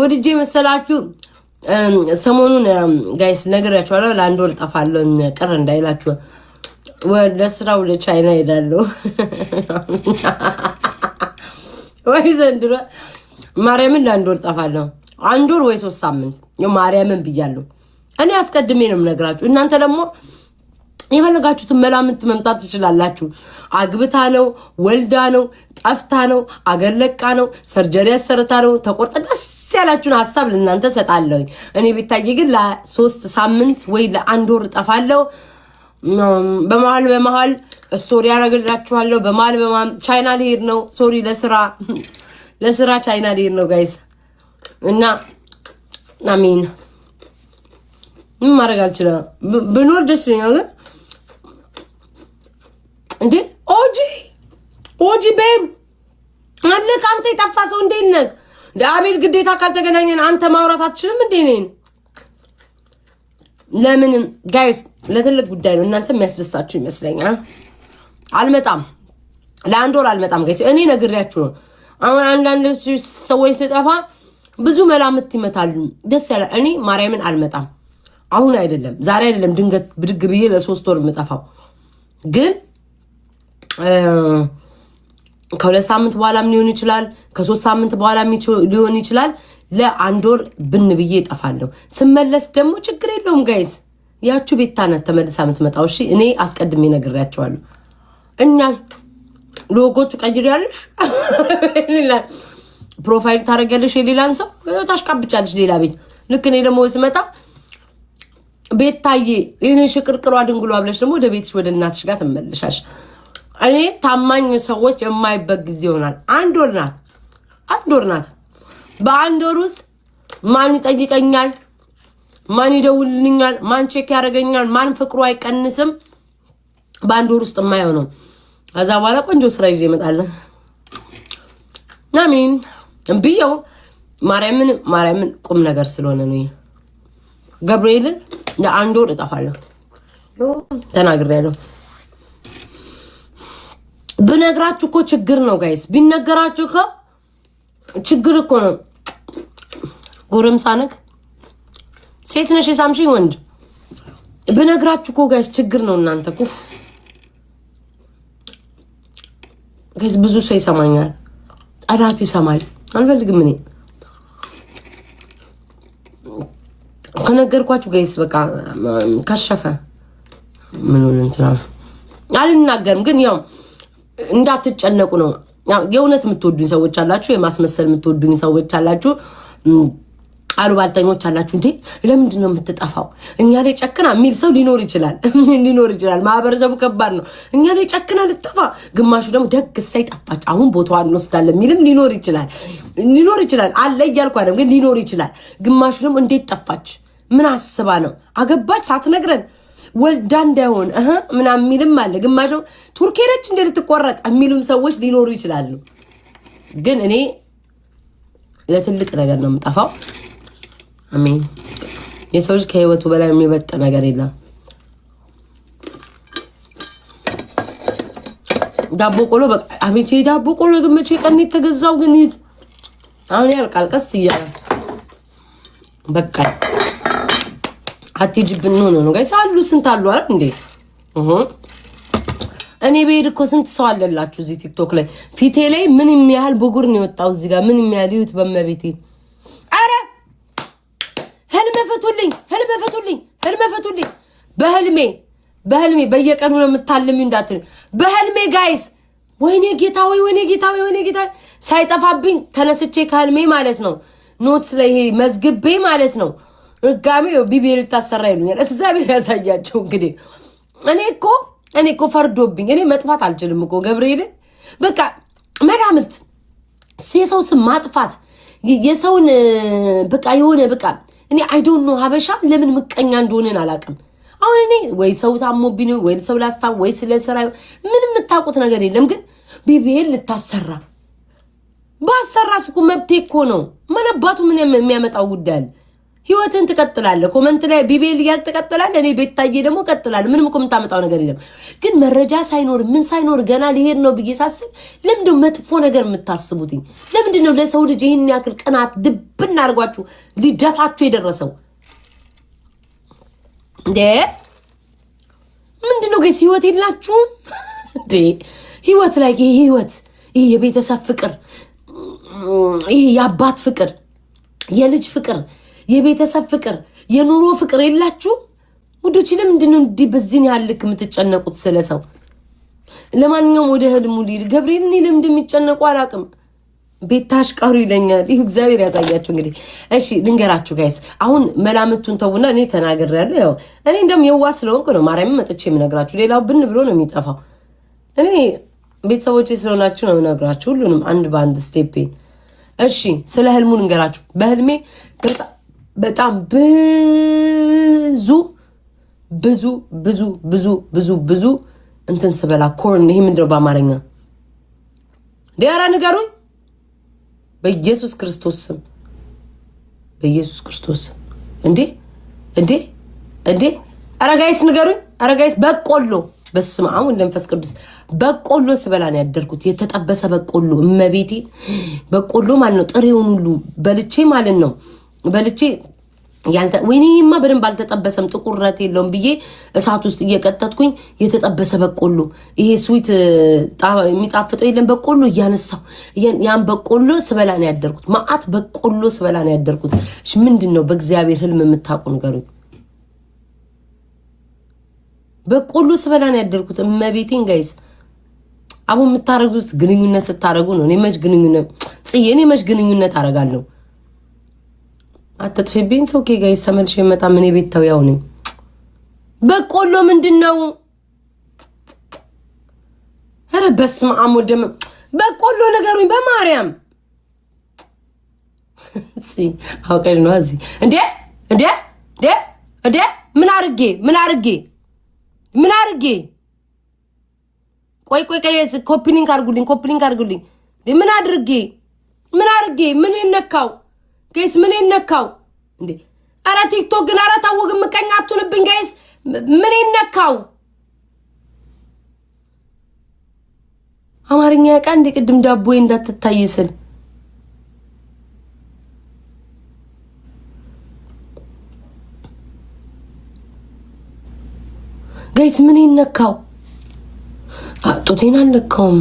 ወድጄ መሰላችሁ ሰሞኑን ጋይስ ነግራችኋለሁ ለአንድ ወር ጠፋለሁ ቅር እንዳይላችሁ ወደ ስራው ለቻይና ሄዳለሁ ወይ ዘንድሮ ማርያምን ለአንድ ወር ጠፋለሁ አንድ ወር ወይ 3 ሳምንት ማርያምን ብያለሁ እኔ አስቀድሜ ነው የምነግራችሁ እናንተ ደግሞ የፈለጋችሁትን መላምት መምጣት ትችላላችሁ አግብታ ነው ወልዳ ነው ጠፍታ ነው አገለቃ ነው ሰርጀሪ ያሰርታ ነው ተቆርጣ ደስ ያላችሁን ሐሳብ ለእናንተ ሰጣለሁ እኔ ቢታይ ግን ለ3 ሳምንት ወይ ለአንድ ወር ጠፋለሁ በመሃል ስቶሪ ያረጋግላችኋለሁ በመሃል ቻይና ልሄድ ነው ሶሪ ለስራ ቻይና ልሄድ ነው ጋይስ እና አሜን ምን ማድረግ አልችልም ብኖር ደስ ይለኛል እንዴ ኦጂ ቤም አለቀ አንተ የጠፋ ሰው እንዴት ነህ ዳቢል ግዴታ ካልተገናኘን አንተ ማውራት አትችልም እንዴ ነኝ ለምን ጋይስ ለትልቅ ጉዳይ ነው እናንተ የሚያስደስታችሁ ይመስለኛል አልመጣም ለአንድ ወር አልመጣም ጋይስ እኔ ነግሬያችሁ ነው አሁን አንዳንድ ሰዎች ተጠፋ ብዙ መላምት ይመታሉ ደስ ያለ እኔ ማርያምን አልመጣም አሁን አይደለም ዛሬ አይደለም ድንገት ብድግ ብዬ ለ3 ወር የምጠፋው ግን ከ2 ሳምንት በኋላም ሊሆን ይችላል ከ3 ሳምንት በኋላም ሊሆን ይችላል ለአንድ ወር ብን ብዬ እጠፋለሁ ስመለስ ደግሞ ችግር የለውም ጋይስ ያቹ ቤታነት ተመልሳ የምትመጣው እሺ እኔ አስቀድሜ ነግሬያቸዋለሁ እኛ ሎጎቱ ቀይሪያለሽ ፕሮፋይል ታረጋለሽ የሌላን ሰው ታሽቃብጫለሽ ሌላ ቤት ልክ እኔ ደግሞ ስመጣ ቤታዬ እኔ ሽቅርቅሯ ድንግሏ ብለሽ ደግሞ ወደ ቤትሽ ወደ እናትሽ ጋር ተመልሻሽ እኔ ታማኝ ሰዎች የማይበግ ጊዜ ይሆናል አንድ ወር ናት በአንድ ወር ውስጥ ማን ይጠይቀኛል ማን ይደውልልኛል ማን ቼክ ያደርገኛል ማን ፍቅሩ አይቀንስም በአንድ ወር ውስጥ የማይሆነው ከዛ በኋላ ቆንጆ ስራ ይዤ እመጣለሁ አሜን እንብየው ማርያምን ቁም ነገር ስለሆነ ነው ገብርኤልን ለአንድ ወር እጠፋለሁ ተናግሬያለሁ ብነግራችሁ እኮ ችግር ነው ጋይስ ቢነገራችሁ እኮ ችግር እኮ ነው ጎረምሳ ነክ ሴት ነሽ ሳምሺ ወንድ ብነግራችሁ እኮ ጋይስ ችግር ነው እናንተ እኮ ጋይስ ብዙ ሰው ይሰማኛል ጠላቱ ይሰማል አንፈልግም እኔ ከነገርኳችሁ ጋይስ በቃ ከሸፈ ምኑን እንትና አልናገርም ግን ያው እንዳትጨነቁ ነው የእውነት የምትወዱኝ ሰዎች አላችሁ የማስመሰል የምትወዱኝ ሰዎች አላችሁ አሉባልተኞች አላችሁ እንዴ ለምንድን ነው የምትጠፋው እኛ ላይ ጨክና የሚል ሰው ሊኖር ይችላል ማህበረሰቡ ከባድ ነው እኛ ላይ ጨክና ልትጠፋ ግማሹ ደግሞ ደግ ሳይ ጠፋች አሁን ቦታዋን እንወስዳለን የሚልም ሊኖር ይችላል አለ እያልኩ አይደለም ግን ሊኖር ይችላል ግማሹ ደግሞ እንዴት ጠፋች ምን አስባ ነው አገባች ሳትነግረን ወልዳ እንዳይሆን ምናምን የሚልም አለ ግማሹ ቱርክ ሄደች እንደ ልትቆረጥ የሚሉም ሰዎች ሊኖሩ ይችላሉ ግን እኔ ለትልቅ ነገር ነው የምጠፋው አሜን የሰው ልጅ ከህይወቱ በላይ የሚበልጥ ነገር የለም ዳቦ ቆሎ በቃ አቤት ዳቦ ቆሎ ግን መቼ ቀን የተገዛው ግን አሁን ያልቃል ቀስ እያለ በቃ አትጅብን ነው ጋይስ አሉ ስንት አሉ አይደል እንዴ እኔ በሄድ እኮ ስንት ሰው አለላችሁ እዚህ ቲክቶክ ላይ ፊቴ ላይ ምን የሚያህል ብጉር ነው የወጣው እዚህ ጋር ምን የሚያህል ይሁት በመቤቴ አረ ህልም ፈቱልኝ በህልሜ በየቀኑ ነው የምታልሚው እንዳትል በህልሜ ጋይስ ወይኔ ጌታ ሳይጠፋብኝ ተነስቼ ከህልሜ ማለት ነው ኖትስ ላይ መዝግቤ ማለት ነው እጋሜ ቢቢኤል ታሰራ ይሉኛል እግዚአብሔር ያሳያቸው እንግዲህ እኔ እኮ ፈርዶብኝ እኔ መጥፋት አልችልም እኮ ገብርኤል በቃ መራምት የሰው ስም ማጥፋት የሰውን በቃ የሆነ በቃ እኔ አይ ዶንት ኖ ሀበሻ ለምን ምቀኛ እንደሆነን አላውቅም አሁን እኔ ወይ ሰው ታሞብኝ ወይ ሰው ላስታው ወይ ስለሰራ ምንም የምታውቁት ነገር የለም ግን ቢቢኤል ልታሰራ ባሰራስ እኮ መብቴ እኮ ነው ማን አባቱ ምን የሚያመጣው ጉዳይ ህይወትን ትቀጥላለህ። ኮመንት ላይ ቢቤል ያልተቀጥላል እኔ ቤታዬ ደግሞ ቀጥላለሁ። ምንም እኮ የምታመጣው ነገር የለም። ግን መረጃ ሳይኖር ምን ሳይኖር ገና ሊሄድ ነው ብዬ ሳስብ ለምንድነው መጥፎ ነገር የምታስቡትኝ? ለምንድነው ለሰው ልጅ ይህን ያክል ቅናት ድብን አድርጓችሁ ሊደፋችሁ የደረሰው እንዴ? ምንድነው ገይስ? ህይወት የላችሁም እንዴ? ህይወት ላይ ይሄ ህይወት ይሄ የቤተሰብ ፍቅር ይሄ የአባት ፍቅር የልጅ ፍቅር የቤተሰብ ፍቅር የኑሮ ፍቅር የላችሁ ውዶች? ለምንድነው እንዲህ በዚህን ያልክ የምትጨነቁት ስለሰው? ለማንኛውም ወደ ህልሙ ሊል ገብርኤል እኔ ለምን እንደሚጨነቁ አላውቅም። ቤታሽ ቀሩ ይለኛል። ይህ እግዚአብሔር ያሳያችሁ። እንግዲህ እሺ ልንገራችሁ ጋይስ፣ አሁን መላምቱን ተውና እኔ ተናግሬያለሁ። ያው እኔ እንደም የዋህ ስለሆንኩ ነው ማርያም መጥቼ የምነግራችሁ። ሌላው ብን ብሎ ነው የሚጠፋው። እኔ ቤተሰቦቼ ስለሆናችሁ ነው የምነግራችሁ ሁሉንም አንድ በአንድ ስቴፔን። እሺ ስለ ህልሙ ልንገራችሁ። በህልሜ በጣም ብዙ ብዙ ብዙ ብዙ ብዙ ብዙ እንትን ስበላ ኮርን። ይሄ ምንድነው በአማርኛ? ዲያራ ንገሩኝ። በኢየሱስ ክርስቶስ ስም በኢየሱስ ክርስቶስ ስም እንዴ እንዴ እንዴ! ኧረ ጋይስ ንገሩኝ። ኧረ ጋይስ በቆሎ በስመ አብ ወወልድ ወመንፈስ ቅዱስ በቆሎ ስበላ ነው ያደርኩት። የተጠበሰ በቆሎ እመቤቴ፣ በቆሎ ማለት ነው ጥሬውን ሁሉ በልቼ ማለት ነው በልቼ ወይኔማ በደንብ አልተጠበሰም ጥቁረት የለውም ብዬ እሳት ውስጥ እየቀጠጥኩኝ የተጠበሰ በቆሎ ይሄ ስዊት የሚጣፍጠው የለም በቆሎ እያነሳው ያን በቆሎ ስበላ ነው ያደርኩት። ማአት በቆሎ ስበላ ነው ያደርኩት። እሺ ምንድነው በእግዚአብሔር ህልም የምታውቁ ንገሩኝ። በቆሎ ስበላ ነው ያደርኩት። እመቤቴን ጋይስ አሁን የምታረጉት ግንኙነት ስታረጉ ነው። እኔ መች ግንኙነት ጽዬ እኔ መች ግንኙነት አረጋለሁ? አትጥፊብኝ። ሰው ጋይስ ተመልሼ መጣ። ምን ቤታው ያው ነኝ። በቆሎ ምንድነው? ኧረ በስመ አብ ወልድ በቆሎ ነገሩኝ በማርያም እሺ አውቀሽ ነው እዚህ እንዴ እንዴ እንዴ እንዴ ምን አርጌ ቆይ ጋይስ ኮፒኒንግ አርጉልኝ። ምን አድርጌ ምን ይነካው ጋይስ? ምን ይነካው እንዴ? አራ ቲክቶክ ግን አራ ታወግ ምቀኛ አትሁንብኝ ጋይስ። ምን ይነካው? አማርኛ ያቃ እንደ ቅድም ዳቦዬ እንዳትታይስል ጋይስ። ምን ይነካው? ጡቴን አልነካውም።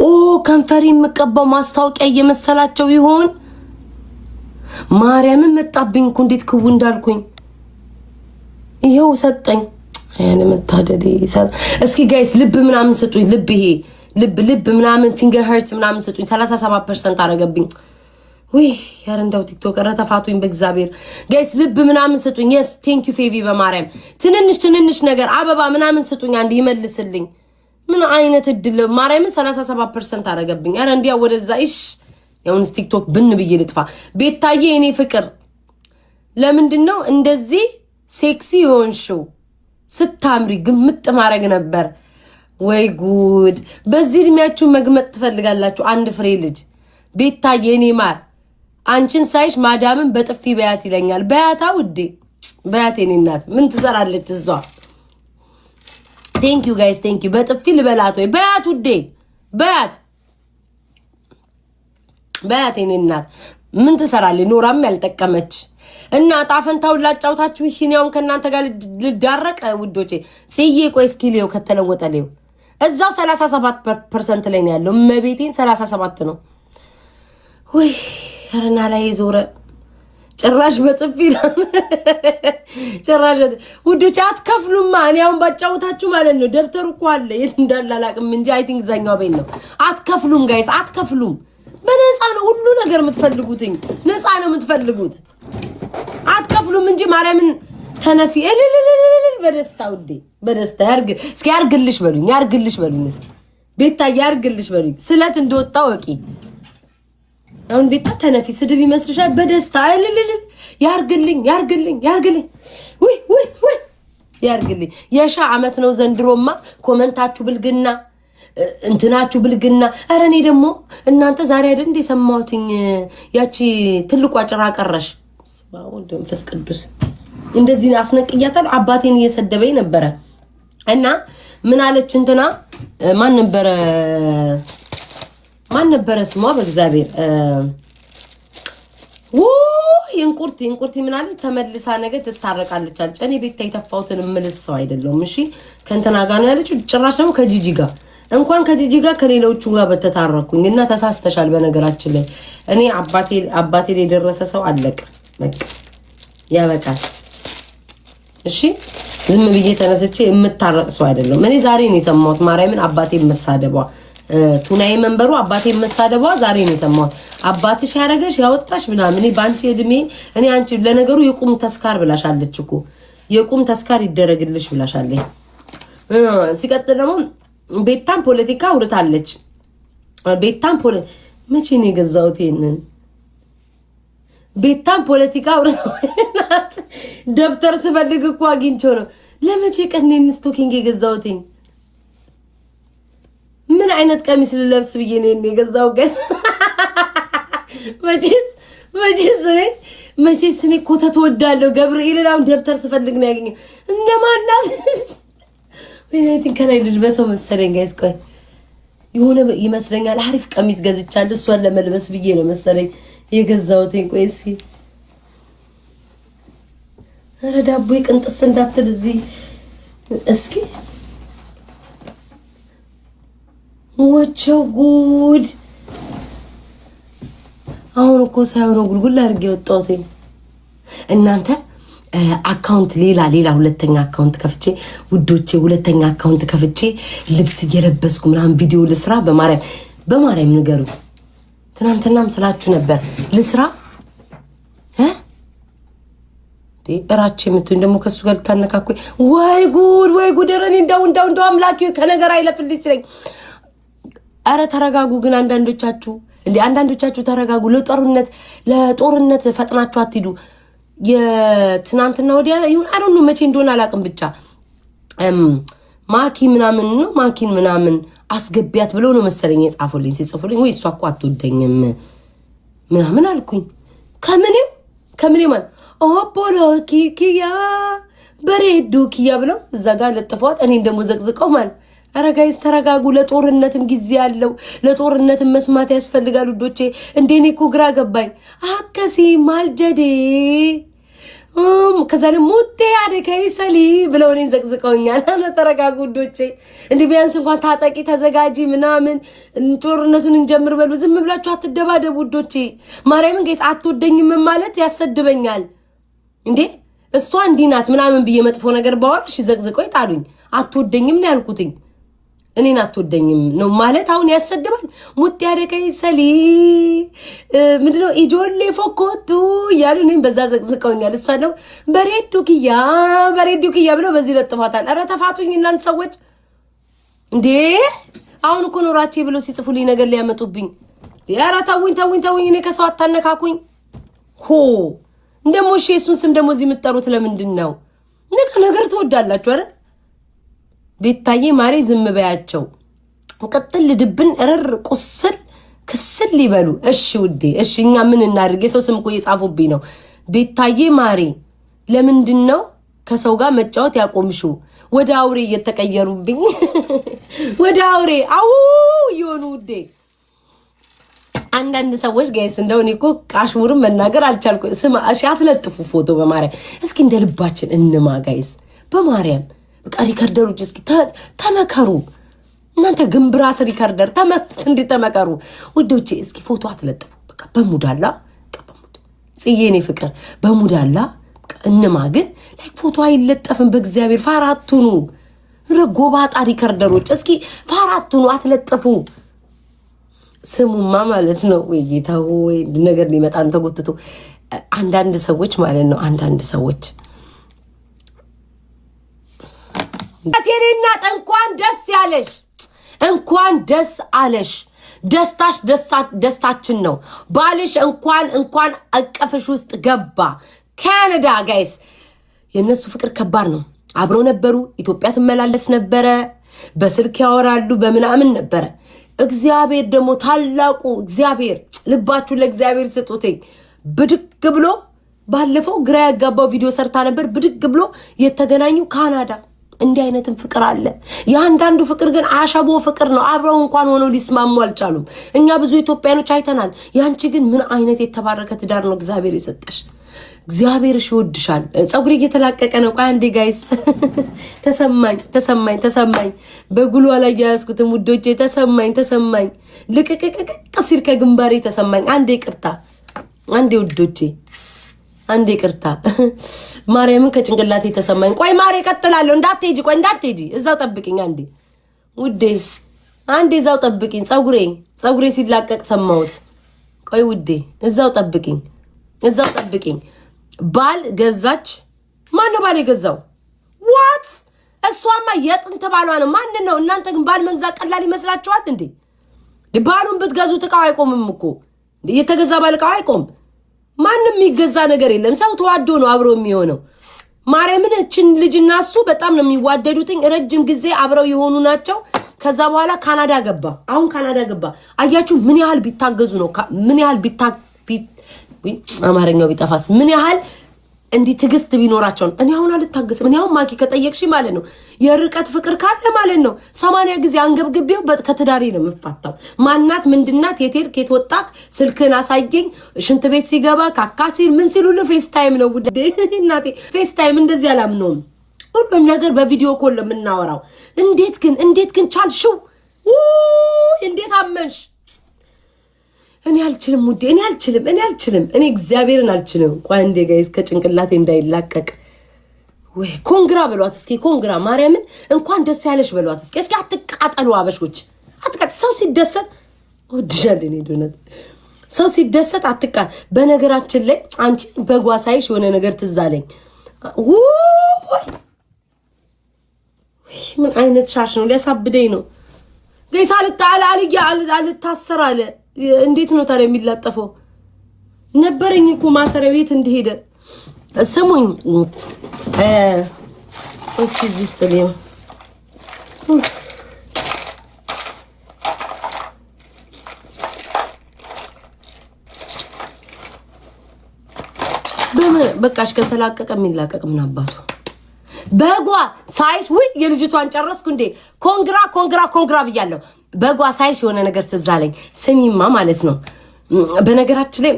ኦ ከንፈሪ የምቀባው ማስታወቂያ እየመሰላቸው ይሆን? ማርያምን መጣብኝ እኮ እንዴት ክው እንዳልኩኝ ይሄው ሰጠኝ። ያለ መታደል እስኪ ጋይስ ልብ ምናምን ስጡኝ። ልብ ይሄ ልብ ምናምን ፊንገር ሄርት ምናምን ስጡኝ። 37% አረገብኝ። ወይ ያረ እንዳው ቲክቶክ ረተፋቱኝ በእግዚአብሔር ጋይስ ልብ ምናምን ስጡኝ። yes thank you ፌቪ በማርያም ትንንሽ ነገር አበባ ምናምን ስጡኝ። አንድ ይመልስልኝ። ምን አይነት እድል ማርያምን 37% አረገብኝ። አረ እንዲያ ወደዛ እሺ ያውን ቲክቶክ ብን ብዬ ልጥፋ። ቤታዬ እኔ ፍቅር ለምንድነው እንደዚህ ሴክሲ ሆንሽው? ስታምሪ ግምጥ ማረግ ነበር። ወይ ጉድ! በዚህ እድሜያችሁ መግመጥ ትፈልጋላችሁ? አንድ ፍሬ ልጅ ቤታዬ እኔ ማር አንቺን ሳይሽ ማዳምን በጥፊ በያት ይለኛል። በያታ ውዴ በያት የኔ እናት ምን ትሰራለች እሷ? ቴንክ ዩ ጋይስ ቴንክ ዩ። በጥፊ ልበላት ወይ? በያት ውዴ በያት የኔ እናት ምን ትሰራለች? ኖራም ያልጠቀመች እና ጣፈንታውን ላጫውታችሁ። ይሄኛውን ከናንተ ጋር ልዳረቅ ውዶቼ። ጽዬ ቆይ እስኪ ሊው ከተለወጠ ሊው እዛው 37% ላይ ነው ያለው። መቤቴን 37 ነው። ወይ ረና ላይ ዞረ ጭራሽ በጥፊ ጭራሽ ውዶቼ አትከፍሉማ። እኔ አሁን ባጫውታችሁ ማለት ነው። ደብተሩ እኮ አለ የት እንዳላላቅም እንጂ አይ ቲንክ ዛኛው ቤት ነው። አትከፍሉም ጋይስ አትከፍሉም። በነፃ ነው ሁሉ ነገር የምትፈልጉትኝ። ነፃ ነው የምትፈልጉት። አትከፍሉም እንጂ ማርያምን ተነፊ እልልልልል በደስታ ውዴ በደስታ እስኪ ያርግልሽ በሉኝ እስኪ ቤታ ያርግልሽ በሉኝ። ስለት እንደወጣው ወቂ አሁን ቤታ ተነፊ ስድብ ይመስልሻል? በደስታ እልልልል ያርግልኝ ወይ ያርግልኝ። የሻ አመት ነው ዘንድሮማ። ኮመንታችሁ ብልግና እንትናችሁ ብልግና። አረ እኔ ደግሞ እናንተ ዛሬ አይደል እንደ ሰማሁትኝ ያቺ ትልቋ ጭራ ቀረሽ ስባውን መንፈስ ቅዱስ እንደዚህ አስነቅያታል። አባቴን እየሰደበኝ ነበረ እና ምን አለች እንትና ማን ነበረ ስሟ በእግዚአብሔር እንቁርቲ ምን አለ ተመልሳ ነገ ትታረቃለች አለች። እኔ ቤት ተይተፋውትን ምልሰው አይደለም እሺ ከእንትና ጋር ነው ያለችው። ጭራሽ ነው ከጂጂ ጋር እንኳን ከጂጂ ጋር ከሌሎቹ ጋር በተታረኩኝ እና ተሳስተሻል። በነገራችን ላይ እኔ አባቴ ላይ የደረሰ ሰው አለቀ በቃ ያበቃል። እሺ ዝም ብዬ ተነስቼ የምታረቅ ሰው አይደለም። እኔ ዛሬ ነው የሰማሁት ማርያምን አባቴ መሳደቧ ቱናይ መንበሩ አባቴ መሳደቧ ዛሬ ነው የሰማሁት። አባትሽ ያረገሽ ያወጣሽ ምናምን እኔ ባንቺ እድሜ እኔ አንቺ ለነገሩ የቁም ተስካር ብላሻለች እኮ የቁም ተስካር ይደረግልሽ ብላሻለች። ሲቀጥል ደግሞ ቤታም ፖለቲካ አውርታለች። ቤታም መቼ ነው የገዛሁት ይሄንን ቤታም ፖለቲካ አውርታለች። ደብተር ስፈልግ እኮ አግኝቼው ነው ለመቼ ቀን ስቶኪንግ የገዛሁት ምን አይነት ቀሚስ ልለብስ ብዬ ነው የገዛው ጋይስ። መቼስ እኔ ኮተት ወዳለሁ ገብርኤልን አሁን ደብተር ስፈልግ ነው ያገኘው። እንደማናት ወይኔ ከላይ ልልበሰው መሰለኝ ጋይስ። ቆይ የሆነ ይመስለኛል አሪፍ ቀሚስ ገዝቻለሁ እሷን ለመልበስ ብዬ ነው መሰለኝ የገዛሁት። ቆይ ኧረ ዳቦ ቅንጥስ እንዳትል እዚህ እስኪ ወቸው ጉድ። አሁን እኮ ሳይሆን ጉልጉል አድርጌ ወጣሁት። እናንተ አካውንት ሌላ ሁለተኛ አካውንት ከፍቼ ውዶቼ ሁለተኛ አካውንት ከፍቼ ልብስ እየለበስኩ ምናምን ቪዲዮ ልስራ። በማርያም ንገሩ። ትናንትናም ስላችሁ ነበር ልስራ እራቼ የምትሆን ደግሞ ከሱ ጋር ልታነካኩኝ። ወይ ጉድ ረኔ እንዳው አምላኪ ከነገር አይለፍልኝ ስለኝ። አረ ተረጋጉ ግን አንዳንዶቻችሁ ተረጋጉ። ለጦርነት ፈጥናችሁ አትሂዱ። የትናንትና ወዲያ ይሁን አይዶን ነው መቼ እንደሆነ አላውቅም። ብቻ ማኪን ምናምን አስገቢያት ብሎ ነው መሰለኝ የጻፉልኝ። ሲጽፉልኝ ወይ እሷ እኮ አትወደኝም ምናምን አልኩኝ። ከምኔ ማለት ኦፖሎ ኪያ በሬዶ ኪያ ብለው እዛ ጋር ለጥፈዋት እኔን ደግሞ ዘቅዝቀው ማለት። ኧረ ጋይስ ተረጋጉ። ለጦርነትም ጊዜ ያለው ለጦርነትም መስማት ያስፈልጋል ውዶቼ። እንደኔ እኮ ግራ ገባኝ። አከሲ ማልጀዴ ከዛ ሙቴ አደከይ ሰሊ ብለው እኔን ዘቅዝቀውኛል። ተረጋጉ ውዶቼ። እንዲህ ቢያንስ እንኳን ታጠቂ ተዘጋጂ ምናምን ጦርነቱን እንጀምር በሉ። ዝም ብላችሁ አትደባደቡ ውዶቼ። ማርያምን ጋይስ አትወደኝም ማለት ያሰድበኛል እንዴ። እሷ እንዲህ ናት ምናምን ብዬ መጥፎ ነገር ባወራሽ ዘቅዝቀው ይጣሉኝ። አትወደኝም ነው ያልኩትኝ። እኔን አትወደኝም ነው ማለት አሁን ያሰድባል። ሙት ያደከይ ሰሊ ምንድነው ኢጆሌ ፎኮቱ እያሉ እኔም በዛ ዘቅዝቀውኛል። እሷ ነው በሬዱ ኪያ ብለው በዚህ ለጥፋታል። ኧረ ተፋቱኝ እናንተ ሰዎች እንዴ። አሁን እኮ ኖራቼ ብለው ሲጽፉልኝ ነገር ሊያመጡብኝ። ኧረ ተውኝ። እኔ ከሰው አታነካኩኝ። እንደሞ እሱን ስም ደግሞ እዚህ የምትጠሩት ለምንድን ነው? ነገር ትወዳላችሁ አይደል? ቤታዬ ማሬ ዝም በያቸው። ቅጥል ድብን እርር ቁስል ክስል ሊበሉ። እሺ ውዴ እሺ እኛ ምን እናድርግ? የሰው ስም እኮ እየጻፉብኝ ነው። ቤታዬ ማሬ ለምንድን ነው ከሰው ጋር መጫወት ያቆምሹ? ወደ አውሬ እየተቀየሩብኝ ወደ አውሬ ይሆኑ ውዴ። አንዳንድ ሰዎች ጋይስ እንደው እኔ እኮ ቃሽሙርም መናገር አልቻልኩ። ስማ እሺ አትለጥፉ ፎቶ በማርያም እስኪ እንደ ልባችን እንማ ጋይስ በማርያም በቃ ሪከርደሮች እስኪ ተመከሩ። እናንተ ግንብራስ ሪከርደር ተመከሩ ውዶቼ። እስኪ ፎቶ አትለጥፉ በቃ በሙዳላ ጽዬኔ ፍቅር በሙዳላ እንማ። ግን ላይክ ፎቶ አይለጠፍም። በእግዚአብሔር ፋራቱኑ ረጎባጣ ሪከርደሮች እስኪ ፋራቱኑ አትለጥፉ። ስሙማ ማለት ነው ወይ ጌታ ወይ ነገር ሊመጣን ተጎትቶ አንዳንድ ሰዎች ማለት ነው። አንዳንድ ሰዎች አቴሪና እንኳን ደስ ያለሽ እንኳን ደስ አለሽ። ደስታሽ ደስታችን ነው። ባልሽ እንኳን አቀፍሽ ውስጥ ገባ። ካናዳ ጋይስ የነሱ ፍቅር ከባድ ነው። አብረው ነበሩ። ኢትዮጵያ ትመላለስ ነበረ። በስልክ ያወራሉ በምናምን ነበረ። እግዚአብሔር ደግሞ ታላቁ እግዚአብሔር ልባችሁ ለእግዚአብሔር ስጡት። ብድግ ብሎ ባለፈው ግራ ያጋባው ቪዲዮ ሰርታ ነበር ብድግ ብሎ የተገናኙ ካናዳ። እንዲህ አይነትም ፍቅር አለ። የአንዳንዱ ፍቅር ግን አሸቦ ፍቅር ነው። አብረው እንኳን ሆነው ሊስማሙ አልቻሉም። እኛ ብዙ ኢትዮጵያኖች አይተናል። ያንቺ ግን ምን አይነት የተባረከ ትዳር ነው እግዚአብሔር የሰጠሽ። እግዚአብሔርሽ ይወድሻል። ፀጉሬ እየተላቀቀ ነው። ቆይ አንዴ ጋይስ ተሰማኝ በጉሏ ላይ ያያዝኩትም ውዶቼ ተሰማኝ ልቅቅቅቅ ሲል ከግንባሬ ተሰማኝ። አንዴ ቅርታ አንዴ ውዶቼ አንዴ ቅርታ ማርያምን ከጭንቅላቴ ተሰማኝ። ቆይ ማሬ ቀጥላለሁ። እንዳትሄጂ እዛው ጠብቂኝ አንዴ ውዴ፣ አንዴ እዛው ጠብቂኝ። ፀጉሬ ሲላቀቅ ሰማሁት። ቆይ ውዴ እዛው ጠብቂኝ። ባል ገዛች። ማን ነው ባል የገዛው? ዋት እሷማ የጥንት ባሏ ነው። ማን ነው? እናንተ ግን ባል መግዛት ቀላል ይመስላችኋል እንዴ? ባሉን ብትገዙት እቃው አይቆምም እኮ። የተገዛ ባል እቃው አይቆም። ማንም የሚገዛ ነገር የለም። ሰው ተዋዶ ነው አብሮ የሚሆነው። ማርያምን እችን ልጅና እሱ በጣም ነው የሚዋደዱትኝ። ረጅም ጊዜ አብረው የሆኑ ናቸው። ከዛ በኋላ ካናዳ ገባ። አሁን ካናዳ ገባ። አያችሁ ምን ያህል ቢታገዙ ነው? ምን ያህል አማርኛው ቢጠፋስ ምን ያህል እንዲህ ትግስት ቢኖራቸው ነው? እኔ አሁን አልታገስም። እኔ አሁን ማኪ ከጠየቅሽ ማለት ነው የርቀት ፍቅር ካለ ማለት ነው 80 ጊዜ አንገብግቤው ከትዳሬ ነው የምፋታው። ማናት ምንድናት የት ወጣክ ስልክን አሳየኝ። ሽንት ቤት ሲገባ ካካሲል ምን ሲሉ ፌስ ታይም ነው ውዴ እናቴ። ፌስ ታይም እንደዚህ አላምነውም። ሁሉም ነገር በቪዲዮ ኮል የምናወራው። እንዴት ግን ቻልሽው? እንዴት አመንሽ? እኔ አልችልም ውዴ፣ እኔ አልችልም። እኔ እግዚአብሔርን አልችልም። ቆይ እንዴ ጋይስ ከጭንቅላቴ እንዳይላቀቅ። ወይ ኮንግራ በሏት እስኪ፣ ኮንግራ ማርያምን እንኳን ደስ ያለሽ በሏት እስኪ። አትቃጠሉ አበሾች፣ ሰው ሲደሰት ወድሻለሁ። እኔ ዶነት ሰው ሲደሰት በነገራችን ላይ አንቺ በጓሳይሽ የሆነ ነገር ትዝ አለኝ። ምን አይነት ሻሽ ነው? ሊያሳብደኝ ነው ጋይስ። አልታሰር አለ። እንዴት ነው ታዲያ የሚላጠፈው? ነበረኝ እኮ ማሰሪያ ቤት እንደሄደ። ስሙኝ እስኪ እዚህ ውስጥ ነው በቃሽ። ከተላቀቀ የሚላቀቅ ምን አባቱ በጓ ሳይሽ ወይ የልጅቷን ጨረስኩ እንዴ? ኮንግራ ብያለሁ። በጓ ሳይሽ የሆነ ነገር ትዝ አለኝ። ስሚማ ማለት ነው። በነገራችን ላይ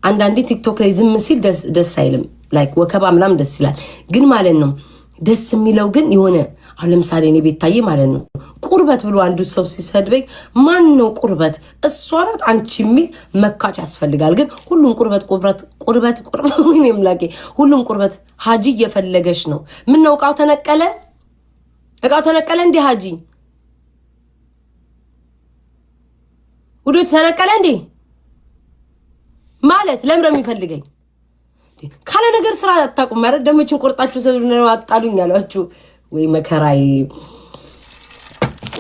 አንዳንዴ ቲክቶክ ላይ ዝም ሲል ደስ አይልም። ላይክ ወከባ ምናምን ደስ ይላል። ግን ማለት ነው ደስ የሚለው ግን የሆነ አሁን ለምሳሌ እኔ ቤታዬ ማለት ነው ቁርበት ብሎ አንዱ ሰው ሲሰድበኝ ማን ነው ቁርበት? እሷ ናት አንቺ የሚል መካች ያስፈልጋል። ግን ሁሉም ቁርበት ወይኔም ላቄ ሁሉም ቁርበት ሀጂ እየፈለገች ነው። ምን ነው እቃው ተነቀለ እንዴ? ሀጂ ውዶች ተነቀለ እንዴ ማለት ለምን የሚፈልገኝ ካለ ነገር ስራ አታውቁም ማለት ደሞችን ቆርጣችሁ ሰው አጣሉኝ ያላችሁ ወይ መከራይ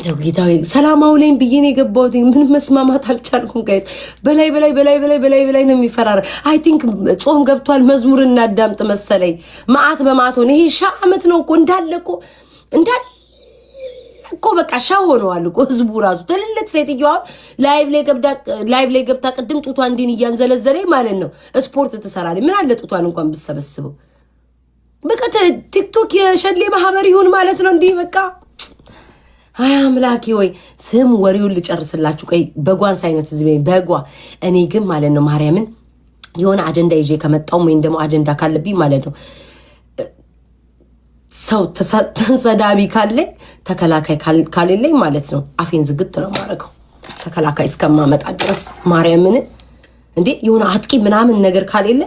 ነው። ጌታዬ ሰላም አውለኝ ብዬ ነው የገባሁት። ምን መስማማት አልቻልኩም ጋይስ። በላይ ነው የሚፈራረ። አይ ቲንክ ጾም ገብቷል። መዝሙር እናዳምጥ መሰለኝ። መዓት በመዓት ሆነ። ይሄ ሻ አመት ነው እኮ እንዳለ እኮ በቃ ሻ ሆነዋል እኮ ህዝቡ ራሱ። ትልልቅ ሴትዮዋ ላይቭ ላይ ገብታ ቅድም ጡቷን እንዲን እያንዘለዘለኝ ማለት ነው ስፖርት ትሰራለች። ምን አለ ጡቷን እንኳን ብትሰበስበው። በቃ ቲክቶክ የሸሌ ማህበር ይሁን ማለት ነው እንዲህ በቃ። አይ አምላኬ ወይ ስም ወሬውን ልጨርስላችሁ። ቆይ በጓንስ አይነት ዝም በጓ። እኔ ግን ማለት ነው ማርያምን የሆነ አጀንዳ ይዤ ከመጣው ወይም ደግሞ አጀንዳ ካለብኝ ማለት ነው ሰው ተንሰዳቢ ካለኝ ተከላካይ ካለኝ ማለት ነው አፌን ዝግት ነው ማረገው ተከላካይ እስከማመጣ ድረስ ማርያምን። እንዴ የሆነ አጥቂ ምናምን ነገር ካለለ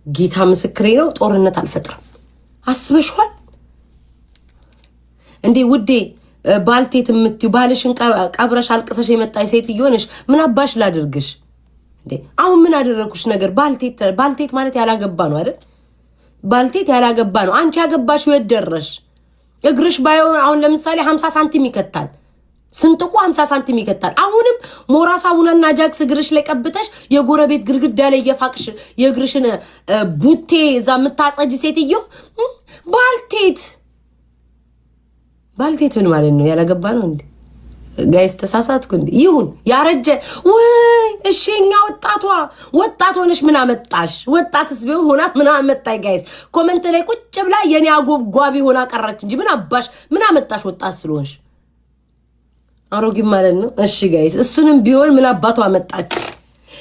ጌታ ምስክሬ ነው ጦርነት አልፈጥርም። አስበሽዋል እንዴ ውዴ? ባልቴት የምትዩ ባልሽን ቀብረሽ አልቅሰሽ የመጣይ ሴትዮ ነሽ። ምን አባሽ ላድርግሽ እንዴ? አሁን ምን አደረኩሽ ነገር? ባልቴት ማለት ያላገባ ነው አይደል? ባልቴት ያላገባ ነው። አንቺ ያገባሽ ይወደረሽ እግርሽ ባይሆን አሁን ለምሳሌ 50 ሳንቲም ይከታል። ስንጥቁ 50 ሳንቲም ይከታል። አሁንም ሞራ ሳሙናና ጃክስ እግርሽ ላይ ቀብተሽ የጎረቤት ግርግዳ ላይ የፋቅሽ የእግርሽን ቡቴ እዛ የምታጸጅ ሴትዮ ባልቴት ምን ማለት ነው? ያላገባ ነው እንዴ? ጋይስ ተሳሳትኩ እንዴ? ይሁን ያረጀ ወይ እሺኛ ወጣት ሆነሽ ምን አመጣሽ? ወጣትስ ቢሆን ሆና ምን አመጣይ? ጋይስ ኮሜንት ላይ ቁጭ ብላ የኔ አጎብጓቢ ሆና ቀረች እንጂ ምን አባሽ ምን አመጣሽ? ወጣት ስለሆንሽ አሮጊ ማለት ነው። እሺ ጋይስ እሱንም ቢሆን ምን አባቷ አመጣች?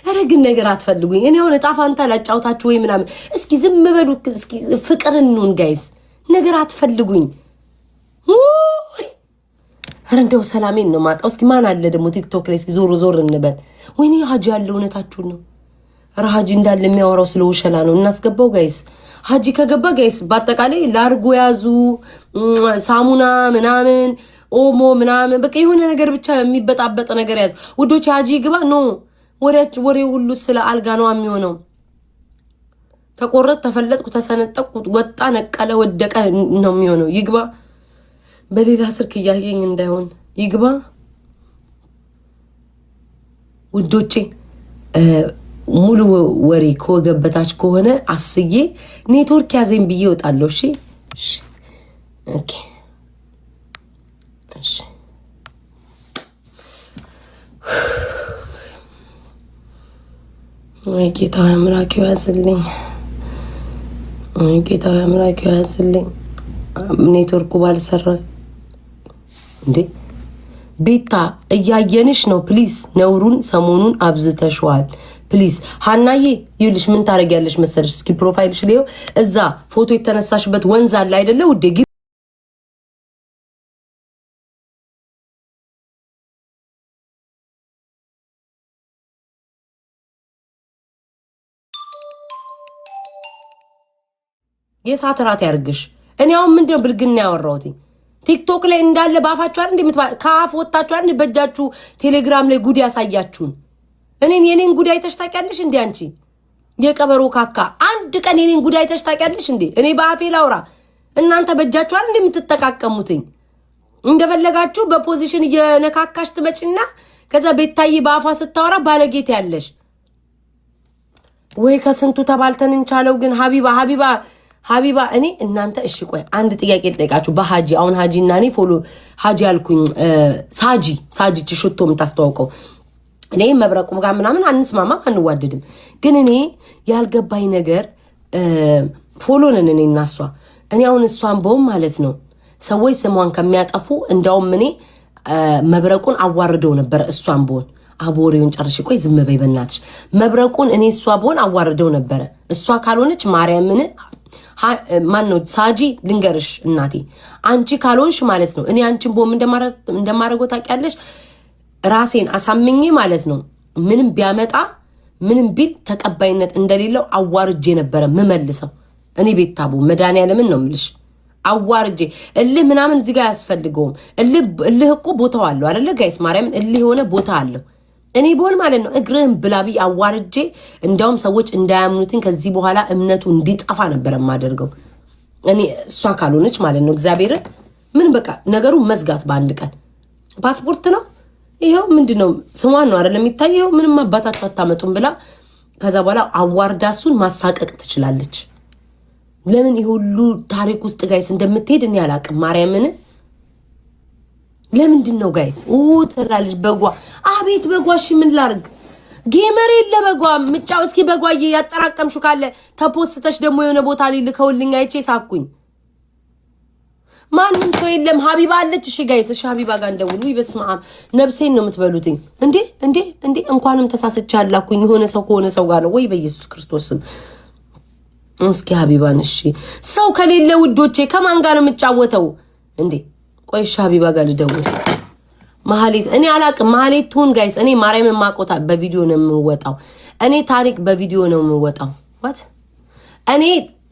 ኧረ ግን ነገር አትፈልጉኝ። እኔ አሁን ጣፋንታ ላጫውታችሁ ወይ ምናምን። እስኪ ዝም በሉ። እስኪ ፍቅርን እንሁን ጋይስ። ነገር አትፈልጉኝ። ኧረ እንደው ሰላሜን ነው ማጣው። እስኪ ማን አለ ደግሞ ቲክቶክ ላይ እስኪ ዞር እንበል። ወይኔ ሀጂ ያለ እውነታችሁን ነው። ኧረ ሀጂ እንዳለ የሚያወራው ስለ ውሸላ ነው። እናስገባው ጋይስ። ሀጂ ከገባ ጋይስ በአጠቃላይ ላርጎ ያዙ፣ ሳሙና ምናምን፣ ኦሞ ምናምን፣ በቃ የሆነ ነገር ብቻ የሚበጣበጥ ነገር ያዙ ውዶች። ሀጂ ይግባ ነው ወሬ ሁሉ ስለ አልጋ ነው የሚሆነው። ተቆረጥ፣ ተፈለጥኩ፣ ተሰነጠቅኩ፣ ወጣ፣ ነቀለ፣ ወደቀ ነው የሚሆነው። ይግባ። በሌላ ስልክ እያየኝ እንዳይሆን ይግባ ውዶቼ። ሙሉ ወሬ ከወገበታች ከሆነ አስዬ ኔትወርክ ያዘኝ ብዬ እወጣለሁ። እሺ ኦኬ እሺ። ወይ ጌታ አምላክ ያዝልኝ፣ ወይ ጌታ አምላክ ያዝልኝ። ኔትወርኩ ባልሰራ እንዴ ቤታ እያየንሽ ነው። ፕሊዝ ነውሩን ሰሞኑን አብዝተሽዋል። ፕሊዝ ሀናዬ ይልሽ ምን ታረጊያለሽ መሰለሽ? እስኪ ፕሮፋይልሽ ላይ እዛ ፎቶ የተነሳሽበት ወንዝ አለ አይደለ ውዴ? የሳት ራት ያርግሽ። እኔ አሁን ምንድነው ብልግና ያወራሁት? ቲክቶክ ላይ እንዳለ ባፋችሁ አይደል እንደምትባል ካፍ ወጣችሁ አይደል በእጃችሁ ቴሌግራም ላይ ጉድ ያሳያችሁን። የኔን ጉድ አይተሽ ታውቂያለሽ እንዴ? አንቺ የቀበሮ ካካ አንድ ቀን የኔን ጉድ አይተሽ ታውቂያለሽ እንዴ? እኔ በአፌ ላውራ፣ እናንተ በእጃችሁ አይደል እንደምትጠቃቀሙትኝ። እንደፈለጋችሁ በፖዚሽን እየነካካሽ ትመጪና ከዛ ቤታዬ በአፏ ስታወራ ባለጌት ያለሽ ወይ ከስንቱ ተባልተን እንቻለው። ግን ሀቢባ እኔ እናንተ እሺ ቆይ አንድ ጥያቄ ልጠይቃችሁ። በሀጂ አሁን ሀጂ እና እኔ ፎሎ ሀጂ አልኩኝ ሳጂ ሽቶ የምታስተዋውቀው እኔ መብረቁ ጋር ምናምን አንስማማ አንዋደድም። ግን እኔ ያልገባኝ ነገር ፎሎ ነን እኔ እና እሷ። እኔ አሁን እሷን በውም ማለት ነው ሰዎች ስሟን ከሚያጠፉ እንዳውም እኔ መብረቁን አዋርደው ነበር። እሷን በሆን አቦሬውን ጨርሽ ቆይ ዝም በይ በእናትሽ። መብረቁን እኔ እሷ በሆን አዋርደው ነበረ። እሷ ካልሆነች ማርያምን ማን ነው ሳጂ ልንገርሽ እናቴ፣ አንቺ ካልሆንሽ ማለት ነው እኔ አንቺን ቦም እንደማረገው ታውቂያለሽ። ራሴን አሳምኜ ማለት ነው ምንም ቢያመጣ ምንም ቢል ተቀባይነት እንደሌለው አዋርጄ ነበረ ምመልሰው። እኔ ቤታቦ መድኃኒዓለምን ነው የምልሽ አዋርጄ። እልህ ምናምን እዚህ ጋር አያስፈልገውም። እልህ እኮ ቦታው አለው አይደለ ጋይስ? ማርያምን እልህ የሆነ ቦታ አለው። እኔ ቦል ማለት ነው እግርህን ብላቢ አዋርጄ። እንዲያውም ሰዎች እንዳያምኑትን ከዚህ በኋላ እምነቱ እንዲጠፋ ነበር የማደርገው እኔ እሷ ካልሆነች ማለት ነው። እግዚአብሔርን ምን በቃ ነገሩ መዝጋት በአንድ ቀን። ፓስፖርት ነው ይሄው ምንድነው ስሟን ነው አይደል የሚታየው። ምንም አባታችሁ አታመጡም ብላ ከዛ በኋላ አዋርዳ እሱን ማሳቀቅ ትችላለች። ለምን ይሄ ሁሉ ታሪክ ውስጥ ጋይስ እንደምትሄድ እኔ አላቅም። ማርያምን ለምንድን ነው ጋይስ ትላለች በጓ። አቤት በጓ። እሺ ምን ላርግ? ጌመር የለ በጓ ምጫው። እስኪ በጓዬ ያጠራቀምሹ ካለ ተፖስተሽ ደግሞ የሆነ ቦታ ላይ ልከውልኝ አይቼ ሳኩኝ። ማንም ሰው የለም። ሀቢባ አለች። እሺ ጋይስ እሺ ሀቢባ ጋር እንደውሉ። በስመ አብ ነፍሴን ነው የምትበሉትኝ። እንዴ እንኳንም ተሳስቻ አላኩኝ። የሆነ ሰው ከሆነ ሰው ጋር ነው ወይ በኢየሱስ ክርስቶስ ስም። እስኪ ሀቢባን እሺ ሰው ከሌለ ውዶቼ ከማን ጋር ነው የምጫወተው እንዴ? ቆይ እሺ ሀቢባ ጋር ልደውል። ማህሌት እኔ አላቅም። ማህሌት ትሁን ጋይስ። እኔ ማርያምን ማቆታ በቪዲዮ ነው የምወጣው። እኔ ታሪክ በቪዲዮ ነው የምወጣው። ዋት እኔ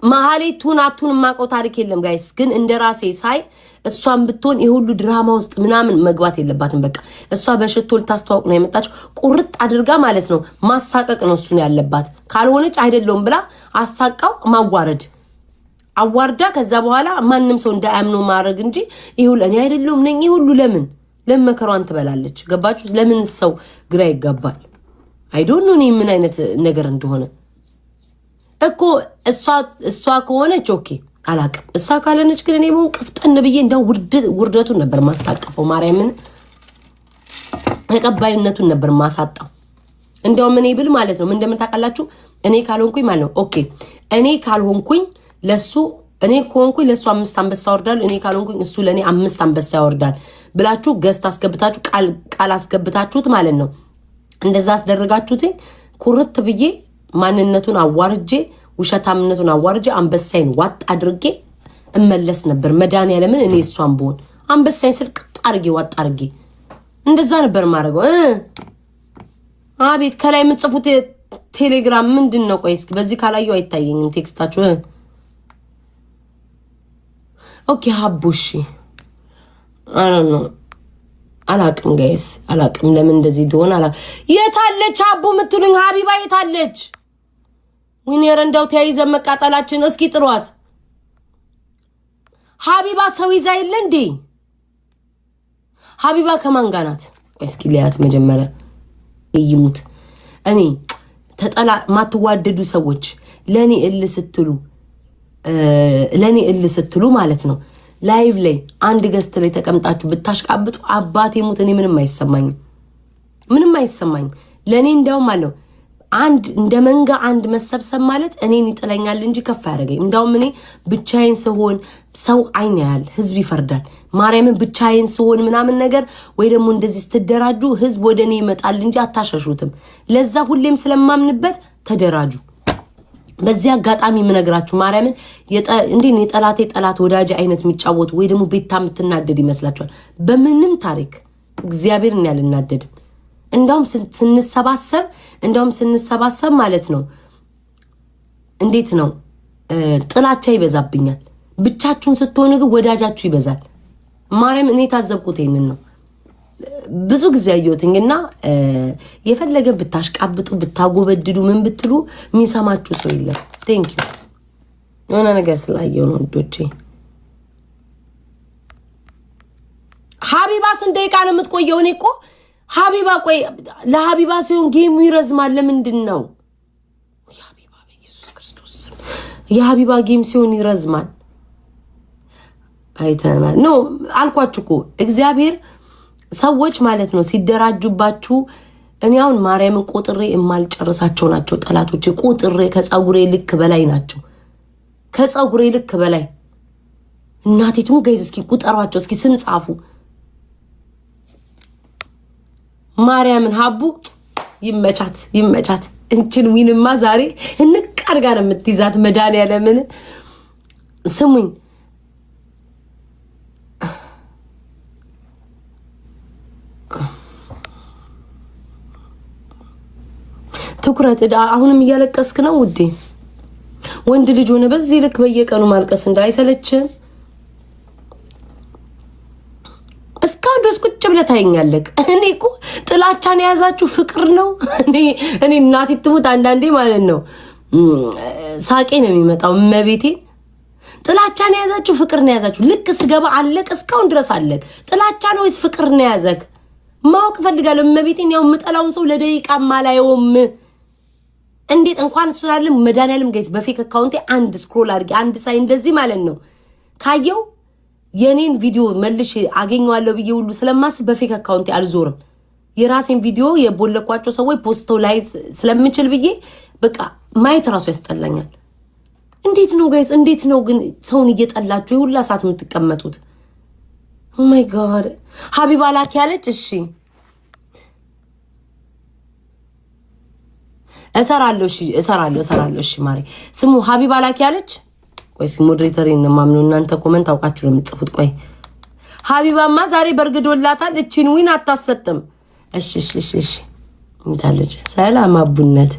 ማህሌት ትሁን አትሁን ማቆ ታሪክ የለም ጋይስ። ግን እንደራሴ ሳይ እሷን ብትሆን የሁሉ ድራማ ውስጥ ምናምን መግባት የለባትም። በቃ እሷ በሽቶ ልታስተዋውቅ ነው የመጣችው። ቁርጥ አድርጋ ማለት ነው ማሳቀቅ ነው እሱን ያለባት። ካልሆነች አይደለም ብላ አሳቃው ማዋረድ አዋርዳ ከዛ በኋላ ማንም ሰው እንዳያምነው ማድረግ እንጂ ይሁን እኔ አይደለም ነኝ ይሁሉ ለምን መከሯን ትበላለች። ገባችሁ? ለምን ሰው ግራ ይጋባል? አይ ዶንት ኖ ምን አይነት ነገር እንደሆነ እኮ እሷ ከሆነች ኦኬ አላቅም። እሷ ካለነች ግን እኔ በሆን ቅፍጠን ብዬ እንደው ውርደቱን ነበር ማስታቀፈው። ማርያምን ተቀባይነቱን ነበር ማሳጣው። እንደውም እኔ ብል ማለት ነው ምን እንደምታውቃላችሁ እኔ ካልሆንኩኝ ማለት ነው ኦኬ እኔ ካልሆንኩኝ ለሱ እኔ ከሆንኩኝ ለሱ 5 አንበሳ ያወርዳል እኔ ካልሆንኩኝ እሱ ለኔ 5 አንበሳ ያወርዳል ብላችሁ ገስት አስገብታችሁ ቃል አስገብታችሁት ማለት ነው። እንደዛ አስደረጋችሁትኝ ኩርት ብዬ ማንነቱን አዋርጄ ውሸታምነቱን አዋርጄ አንበሳይን ዋጥ አድርጌ እመለስ ነበር። መድኃኒዓለምን እኔ እሷን ብሆን አንበሳይን ስልክ ጣርጌ ዋጥ አድርጌ እንደዛ ነበር ማድረገው። አቤት ከላይ የምትጽፉት ቴሌግራም ምንድን ነው? ቆይ እስኪ በዚህ ካላየው አይታየኝም ቴክስታችሁ። ኦኬ ሀቡሺ አረ ነው አላቅም ጋይስ አላቅም ለምን እንደዚህ እንደሆነ አላ የታለች ሀቡ የምትሉኝ ሀቢባ የታለች? ዊኔር እንደው ተያይዘን መቃጠላችን እስኪ ጥሯት። ሀቢባ ሰው ይዛ የለ እንዴ? ሀቢባ ከማን ጋር ናት? ቆይ እስኪ ሊያት መጀመሪያ ይሙት። እኔ ተጠላ ማትዋደዱ ሰዎች ለኔ እል ስትሉ ማለት ነው ላይቭ ላይ አንድ ገስት ላይ ተቀምጣችሁ ብታሽቃብጡ አባቴ ሙት እኔ ምንም አይሰማኝም። ለኔ እንደውም አለው አንድ እንደ መንጋ አንድ መሰብሰብ ማለት እኔን ይጥለኛል እንጂ ከፍ ያደርገኝ። እንደውም እኔ ብቻዬን ስሆን ሰው አይን ያያል፣ ህዝብ ይፈርዳል። ማርያምን ብቻዬን ስሆን ምናምን ነገር ወይ ደግሞ እንደዚህ ስትደራጁ ህዝብ ወደ እኔ ይመጣል እንጂ አታሸሹትም። ለዛ ሁሌም ስለማምንበት ተደራጁ። በዚህ አጋጣሚ የምነግራችሁ ማርያምን እንዴ ነው የጠላቴ ጠላት ወዳጅ አይነት የሚጫወቱ ወይ ደግሞ ቤታ የምትናደድ ይመስላችኋል? በምንም ታሪክ እግዚአብሔርን ያልናደድም። እንደውም ስንሰባሰብ ማለት ነው እንዴት ነው ጥላቻ ይበዛብኛል። ብቻችሁን ስትሆኑ ግን ወዳጃችሁ ይበዛል። ማርያም እኔ ታዘብኩት ይሄንን ነው ብዙ ጊዜ ያየሁትኝና የፈለገ ብታሽቃብጡ ብታጎበድዱ ምን ብትሉ የሚሰማችሁ ሰው የለም። ቴንክ ዩ የሆነ ነገር ስላየው ነው ወዶቼ። ሀቢባ ስንት ደቂቃ ነው የምትቆየው? እኔ እኮ ሀቢባ ቆይ ለሀቢባ ሲሆን ጌሙ ይረዝማል። ለምንድን ነው የሀቢባ በኢየሱስ ክርስቶስ የሀቢባ ጌም ሲሆን ይረዝማል? አይተናል ነው አልኳችሁ እኮ እግዚአብሔር ሰዎች ማለት ነው ሲደራጁባችሁ። እኔ አሁን ማርያምን ቆጥሬ የማልጨርሳቸው ናቸው ጠላቶቼ። ቆጥሬ ከጸጉሬ ልክ በላይ ናቸው። ከጸጉሬ ልክ በላይ እናቴቱም ጋይዝ እስኪ ቁጠሯቸው። እስኪ ስም ጻፉ። ማርያምን ሀቡ ይመቻት። እንችን ዊንማ ዛሬ እንቃር ጋር የምትይዛት መድኃኒዓለምን ስሙኝ። ትኩረት አሁንም እያለቀስክ ነው ውዴ? ወንድ ልጅ ሆነ በዚህ ልክ በየቀኑ ማልቀስ እንዳይሰለችም እስካሁን ድረስ ቁጭ ብለህ ታየኛለህ። እኔ እኮ ጥላቻን የያዛችሁ ፍቅር ነው። እኔ እናቴ ትሙት አንዳንዴ ማለት ነው ሳቄ ነው የሚመጣው። መቤቴ ጥላቻን የያዛችሁ ፍቅር ነው የያዛችሁ። ልክ ስገባ አለቅ እስካሁን ድረስ አለቅ። ጥላቻ ነው ወይስ ፍቅር ነው የያዘክ? ማወቅ ፈልጋለሁ። መቤቴን ያው የምጠላውን ሰው ለደቂቃ ማላየውም። እንዴት እንኳን እሱላለም መድኃኒዓለም ጋይስ በፌክ አካውንቴ አንድ ስክሮል አድርጌ አንድ ሳይ እንደዚህ ማለት ነው ካየው የኔን ቪዲዮ መልሽ አገኘዋለሁ ብዬ ሁሉ ስለማስብ በፌክ አካውንቴ አልዞርም። የራሴን ቪዲዮ የቦለኳቸው ሰዎች ፖስተው ላይ ስለምችል ብዬ በቃ ማየት ራሱ ያስጠላኛል። እንዴት ነው ጋይስ? እንዴት ነው ግን ሰውን እየጠላችሁ የሁላ ሰዓት የምትቀመጡት? ኦ ማይ ጋድ ሀቢባ ላኪ ያለች። እሺ እሰራለሁ። እሺ ማሪ ስሙ ሀቢባ ላኪ ያለች። ቆይ ሞዴሬተሪን ነው ማምነው። እናንተ ኮሜንት አውቃችሁ ነው የምትጽፉት። ቆይ ሀቢባማ ዛሬ በርግዶላታል። እቺን ዊን አታሰጥም። እሺ እንታለች። ሰላም አቡነት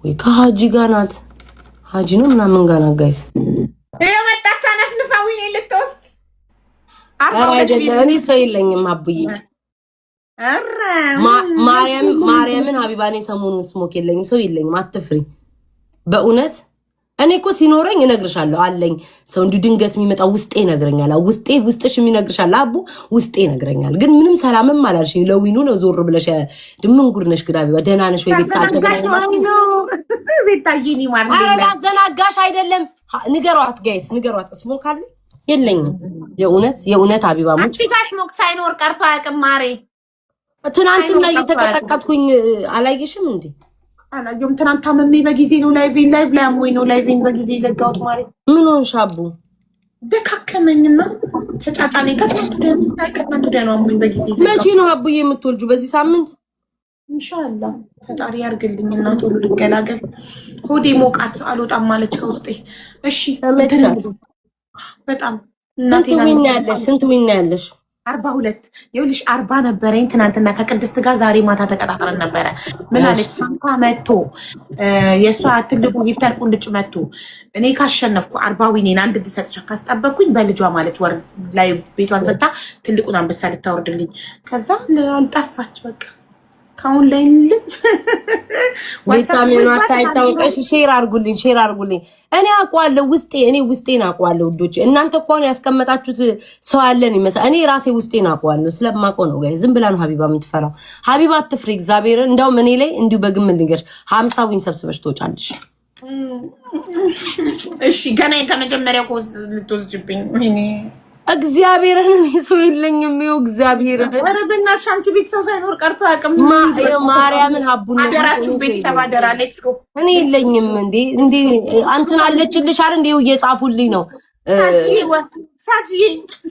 ወይ ከሀጂ ጋር ናት። ሀጂ ነው ምናምን ጋር ናት ጋይስ። የመጣች አነፍንፋ ዊን ልትወስድ እኔ ሰው የለኝም አቡዬ። ማርያምን ሀቢባኔ ሰሞኑን ስሞክ የለኝም፣ ሰው የለኝም። አትፍሪ በእውነት። እኔ እኮ ሲኖረኝ እነግርሻለሁ አለኝ ሰው እንዲሁ ድንገት የሚመጣ ውስጤ ይነግረኛል። ውስጥሽ የሚነግርሻል አቡ ውስጤ ይነግረኛል። ግን ምንም ሰላምም አላልሽኝ። ለዊኑ ነው ዞር ብለሽ ድምንጉር ነሽ። ግዳ ቢባ ደህና ነሽ ወይ? ቤታዘናጋሽ አይደለም። ንገሯት ጋይስ ንገሯት። ስሞክ አለ የለኝም። የእውነት ሀቢባ አንቺ ጋር ስሞክ ሳይኖር ቀርቶ አያውቅም ማሬ። ትናንትና እየተቀጠቀጥኩኝ አላየሽም እንዴ? አላየሁም። ትናንት ታመሜ በጊዜ ነው ላይቭ ላይ አሞኝ ነው ላይቭን በጊዜ ዘጋሁት። ማለት ምን ሆንሽ አቡ? ደካከመኝና ተጫጫነኝ። ከትናንት ወዲያ ነው አሞኝ በጊዜ ዘጋሁት። መቼ ነው አቡዬ የምትወልጁ? በዚህ ሳምንት ኢንሻአላህ። ፈጣሪ ያርግልኝ እና ቶሎ ልገላገል። ሆዴ ሞቃት አልወጣም ማለች ከውስጤ። እሺ በጣም እናቴ ስንት ዊና ያለሽ? 42 ይኸውልሽ 40 ነበረኝ ትናንትና ከቅድስት ጋር ዛሬ ማታ ተቀጣጥረን ነበረ። ምን አለች ሳንታ መጥቶ የእሷ ትልቁ ይፍተር ቁንድጭ መጥቶ እኔ ካሸነፍኩ 40 ዊኔን አንድ ብሰጥቻ ካስጠበቅኩኝ በልጇ ማለች ወር ላይ ቤቷን ዘግታ ትልቁን አንበሳ ልታወርድልኝ ከዛ አልጠፋች በቃ ካሁን ላይ ልም ወጣሚና ታይታውቀሽ ሼር አርጉልኝ። እኔ አውቀዋለሁ ውስጤን አውቀዋለሁ ውዶች። እናንተ እኮ ነው ያስቀመጣችሁት ሰው አለን ይመስል እኔ ራሴ ውስጤን አውቀዋለሁ ስለማውቀው ነው። ጋይ ዝም ብላ ነው ሀቢባ የምትፈራው። ሀቢባ አትፍሪ እግዚአብሔርን። እንደውም እኔ ላይ እንዲሁ በግምት ልንገርሽ 50 ዊን ሰብስበሽ ትወጫለሽ። እሺ ገና ከመጀመሪያው ኮስ ልትወስጅብኝ እግዚአብሔርን ሰው የለኝም። ይኸው እግዚአብሔርን ኧረ በእናትሽ አንቺ ቤተሰብ ሳይኖር ቀርቶ አያውቅም። ማርያምን ሀቡን አደራችሁ ቤተሰብ አደራ። ሌትስ ጎ እኔ የለኝም እንዴ አንተን አለችልሽ አይደል? እንዴ እየጻፉልኝ ነው።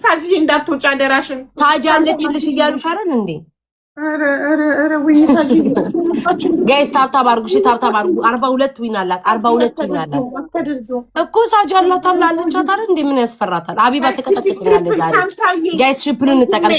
ሳጂዬ እንዳትወጪ አደራሽን። ሳጂ አለችልሽ እያሉሽ አይደል እንዴ? ኧረ ወይ ሳጂ ጋይስ ታብታብ አድርጉ። እሺ ታብታብ አድርጉ። 42 ዊን አላት 42 ዊን አላት እኮ ሳጂ አላት አለቻት አይደል እንዴ? ምን ያስፈራታል? ሀቢባ ተቀጠቀጥኛለች ዛሬ። ጋይስ ሽፕልን እንጠቀም